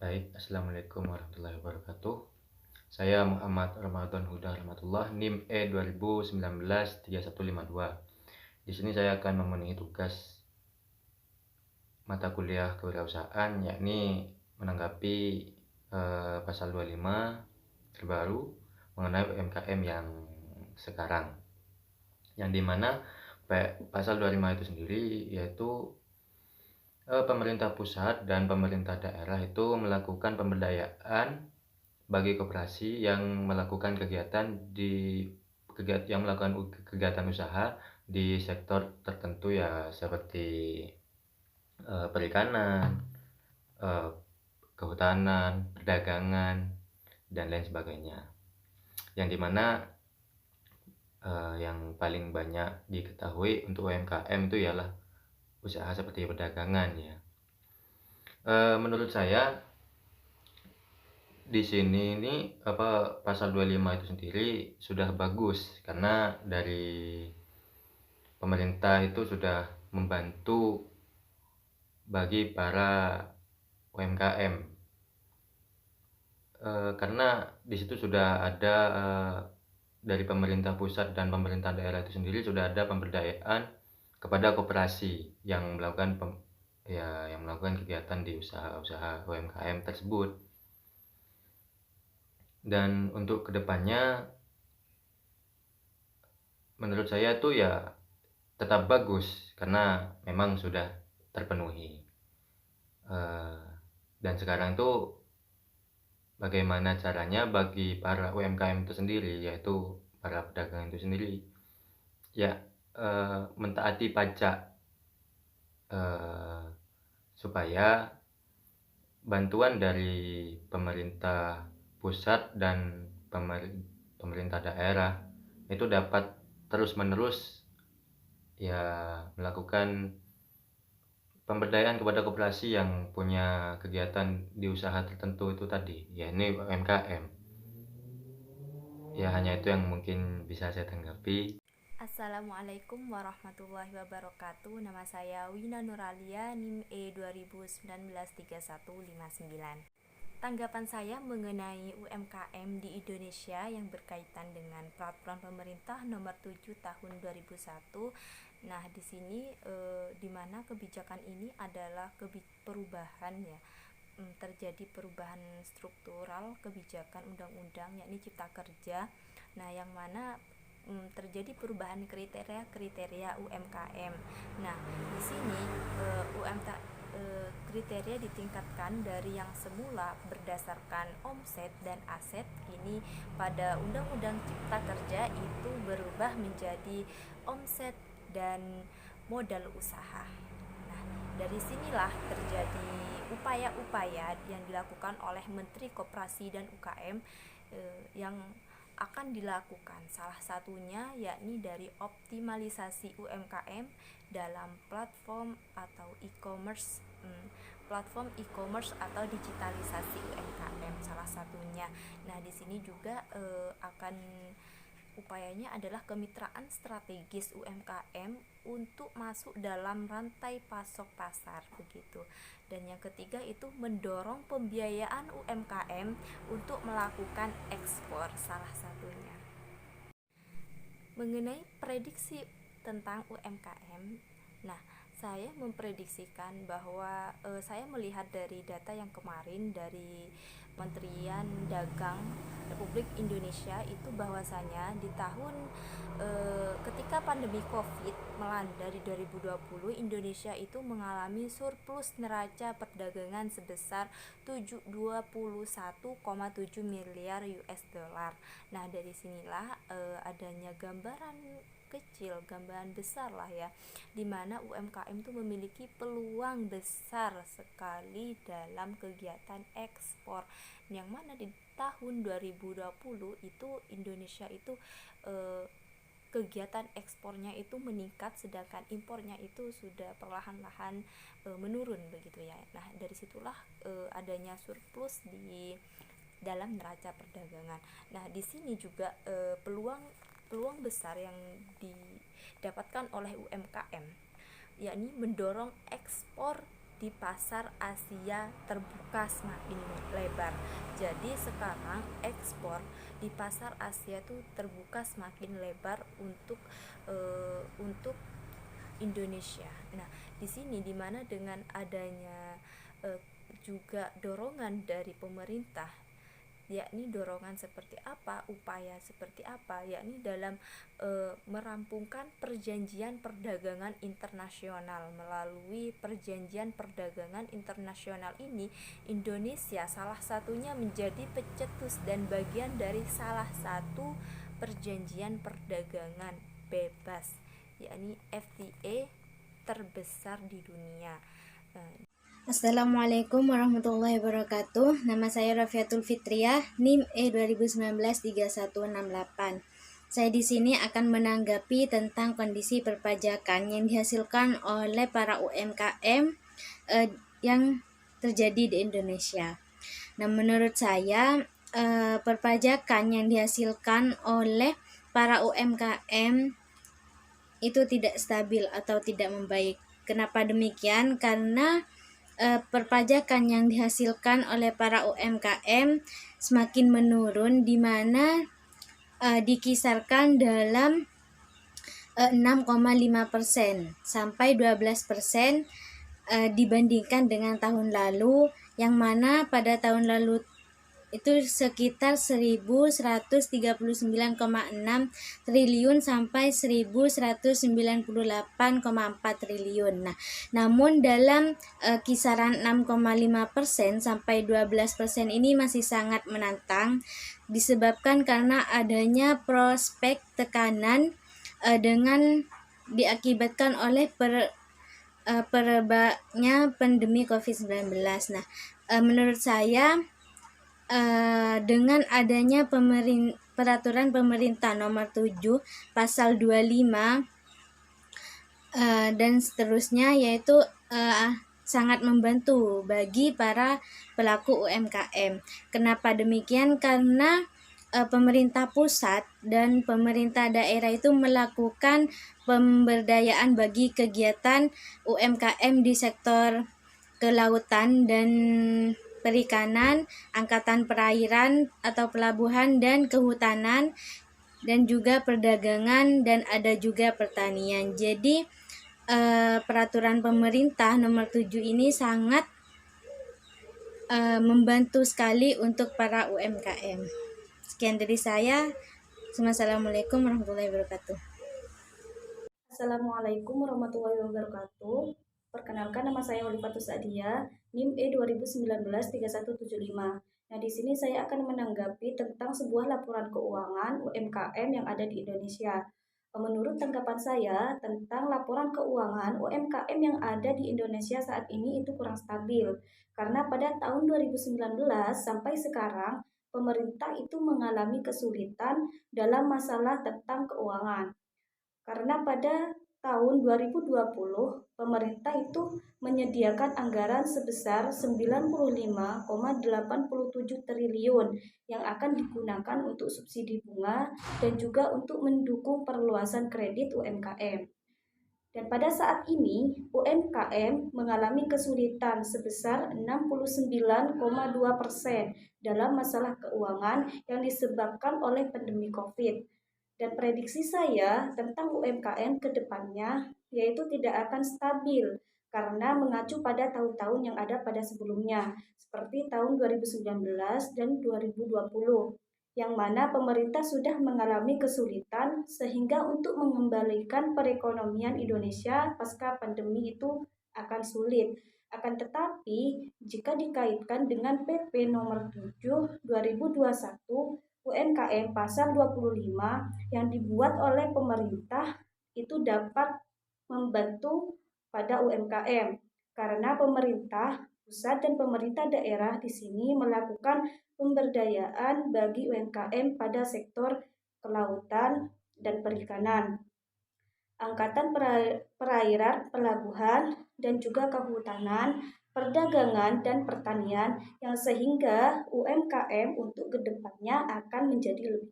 Baik, Assalamualaikum warahmatullahi wabarakatuh. Saya Muhammad Ramadan Huda Rahmatullah, NIM E20193152. Di sini saya akan memenuhi tugas mata kuliah kewirausahaan, yakni menanggapi pasal 25 terbaru mengenai UMKM yang sekarang. Yang dimana pasal 25 itu sendiri yaitu pemerintah pusat dan pemerintah daerah itu melakukan pemberdayaan bagi koperasi yang melakukan kegiatan usaha di sektor tertentu, ya seperti perikanan, kehutanan, perdagangan, dan lain sebagainya. Yang dimana yang paling banyak diketahui untuk UMKM itu ialah usaha seperti perdagangan, ya. Menurut saya di sini ini pasal 25 itu sendiri sudah bagus, karena dari pemerintah itu sudah membantu bagi para UMKM, karena di situ sudah ada dari pemerintah pusat dan pemerintah daerah itu sendiri sudah ada pemberdayaan kepada koperasi yang melakukan kegiatan di usaha-usaha UMKM tersebut. Dan untuk kedepannya menurut saya tuh ya tetap bagus, karena memang sudah terpenuhi. Dan sekarang tuh bagaimana caranya bagi para UMKM itu sendiri, yaitu para pedagang itu sendiri, ya mentaati pajak, supaya bantuan dari pemerintah pusat dan pemerintah daerah itu dapat terus-menerus ya melakukan pemberdayaan kepada koperasi yang punya kegiatan di usaha tertentu itu tadi, ya ini UMKM. Ya hanya itu yang mungkin bisa saya tanggapi. Assalamualaikum warahmatullahi wabarakatuh. Nama saya Wina Nuralia, NIM E20193159. Tanggapan saya mengenai UMKM di Indonesia yang berkaitan dengan peraturan pemerintah nomor 7 tahun 2001. Nah, di sini di mana kebijakan ini adalah perubahan, ya. Terjadi perubahan struktural kebijakan undang-undang yakni Cipta Kerja. Nah, yang mana terjadi perubahan kriteria UMKM. Nah, di sini kriteria ditingkatkan dari yang semula berdasarkan omset dan aset, kini pada Undang-Undang Cipta Kerja itu berubah menjadi omset dan modal usaha. Nah, dari sinilah terjadi upaya-upaya yang dilakukan oleh Menteri Koperasi dan UKM yang akan dilakukan. Salah satunya yakni dari optimalisasi UMKM dalam platform e-commerce atau digitalisasi UMKM salah satunya. Nah, di sini juga akan upayanya adalah kemitraan strategis UMKM untuk masuk dalam rantai pasok pasar begitu. Dan yang ketiga itu mendorong pembiayaan UMKM untuk melakukan ekspor salah satunya. Mengenai prediksi tentang UMKM, nah, saya memprediksikan bahwa saya melihat dari data yang kemarin dari Kementerian Dagang Republik Indonesia itu bahwasanya di tahun ketika pandemi Covid melanda di 2020, Indonesia itu mengalami surplus neraca perdagangan sebesar 21,7 miliar US dollar. Nah, dari sinilah adanya gambaran besar lah, ya, di mana UMKM itu memiliki peluang besar sekali dalam kegiatan ekspor, yang mana di tahun 2020 itu Indonesia itu kegiatan ekspornya itu meningkat, sedangkan impornya itu sudah perlahan-lahan menurun begitu, ya. Nah, dari situlah adanya surplus di dalam neraca perdagangan. Nah, di sini juga peluang besar yang didapatkan oleh UMKM yakni mendorong ekspor di pasar Asia terbuka semakin lebar. Jadi sekarang ekspor di pasar Asia itu terbuka semakin lebar untuk Indonesia. Nah, di sini dimana dengan adanya juga dorongan dari pemerintah, yakni dorongan seperti apa, upaya seperti apa, yakni dalam merampungkan perjanjian perdagangan internasional. Melalui perjanjian perdagangan internasional ini, Indonesia salah satunya menjadi pencetus dan bagian dari salah satu perjanjian perdagangan bebas, yakni FTA terbesar di dunia. Assalamualaikum warahmatullahi wabarakatuh. Nama saya Rafiatul Fitriah, NIM E2019 3168. Saya di sini akan menanggapi tentang kondisi perpajakan yang dihasilkan oleh para UMKM yang terjadi di Indonesia. Nah, menurut saya perpajakan yang dihasilkan oleh para UMKM itu tidak stabil atau tidak membaik. Kenapa demikian? Karena perpajakan yang dihasilkan oleh para UMKM semakin menurun, di mana dikisarkan dalam 6,5% sampai 12% dibandingkan dengan tahun lalu, yang mana pada tahun lalu itu sekitar 1.139,6 triliun sampai 1.198,4 triliun. Nah, namun dalam kisaran 6,5% sampai 12% ini masih sangat menantang, disebabkan karena adanya prospek tekanan dengan diakibatkan oleh perebaknya pandemi COVID-19. Nah, menurut saya dengan adanya peraturan pemerintah nomor 7 pasal 25 dan seterusnya, yaitu sangat membantu bagi para pelaku UMKM. Kenapa demikian? Karena pemerintah pusat dan pemerintah daerah itu melakukan pemberdayaan bagi kegiatan UMKM di sektor kelautan dan perikanan, angkatan perairan atau pelabuhan dan kehutanan, dan juga perdagangan, dan ada juga pertanian. Jadi peraturan pemerintah nomor 7 ini sangat membantu sekali untuk para UMKM. Sekian dari saya. Assalamualaikum warahmatullahi wabarakatuh. Assalamualaikum warahmatullahi wabarakatuh. Perkenalkan, nama saya Walifatus Sadia, NIM E2019 3175. Nah, di sini saya akan menanggapi tentang sebuah laporan keuangan UMKM yang ada di Indonesia. Menurut tanggapan saya tentang laporan keuangan UMKM yang ada di Indonesia saat ini itu kurang stabil. Karena pada tahun 2019 sampai sekarang, pemerintah itu mengalami kesulitan dalam masalah tentang keuangan. Karena pada tahun 2020 pemerintah itu menyediakan anggaran sebesar 95,87 triliun yang akan digunakan untuk subsidi bunga dan juga untuk mendukung perluasan kredit UMKM. Dan pada saat ini UMKM mengalami kesulitan sebesar 69,2% dalam masalah keuangan yang disebabkan oleh pandemi COVID. Dan prediksi saya tentang UMKM ke depannya yaitu tidak akan stabil karena mengacu pada tahun-tahun yang ada pada sebelumnya seperti tahun 2019 dan 2020, yang mana pemerintah sudah mengalami kesulitan sehingga untuk mengembalikan perekonomian Indonesia pasca pandemi itu akan sulit. Akan tetapi jika dikaitkan dengan PP nomor 7 2021 UMKM pasal 25 yang dibuat oleh pemerintah itu dapat membantu pada UMKM karena pemerintah pusat dan pemerintah daerah di sini melakukan pemberdayaan bagi UMKM pada sektor kelautan dan perikanan, angkatan perairan, pelabuhan, dan juga kehutanan, perdagangan, dan pertanian, yang sehingga UMKM untuk kedepannya akan menjadi lebih